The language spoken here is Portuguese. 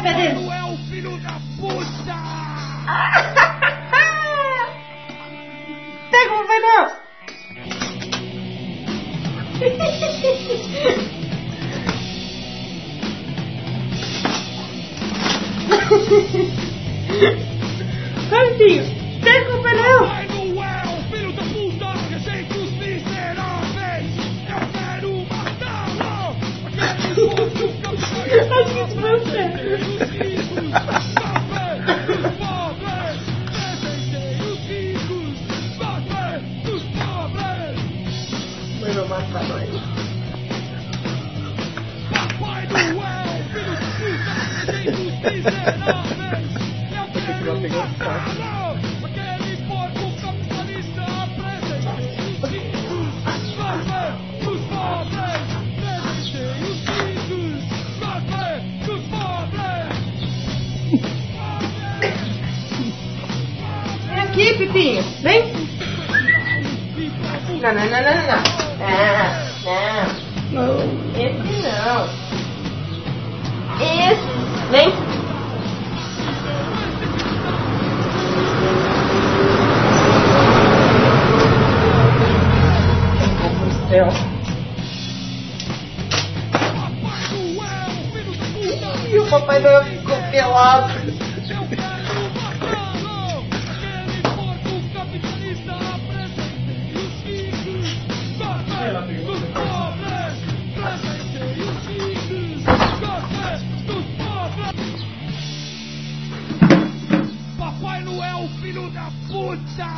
pé dele. Papai Noel, filho da puta! Pega o Papai Noel. Vai, filho. Pega o Papai Noel. Papai Noel, filho da puta! Rejeitos miseráveis! Eu quero matá-lo! Aquele povo capitalista! Acho que isso vai ser. Mas eu matar nós. Papai Noel, filho da puta, rejeitos miseráveis! Eu quero matá-lo! Aquele porco capitalista apresentei os ricos! Salve os pobres! Apresentei os ricos! Salve os pobres! Vem aqui, Pipinho. Vem. Não. Não. Esse não. Esse. Vem. Céu. E o Papai Noel ficou pelado. Eu quero matá-lo! Aquele porco capitalista apresentei os ricos! Salve os pobres! Apresentei os ricos! Salve os pobres! Papai Noel, filho da puta!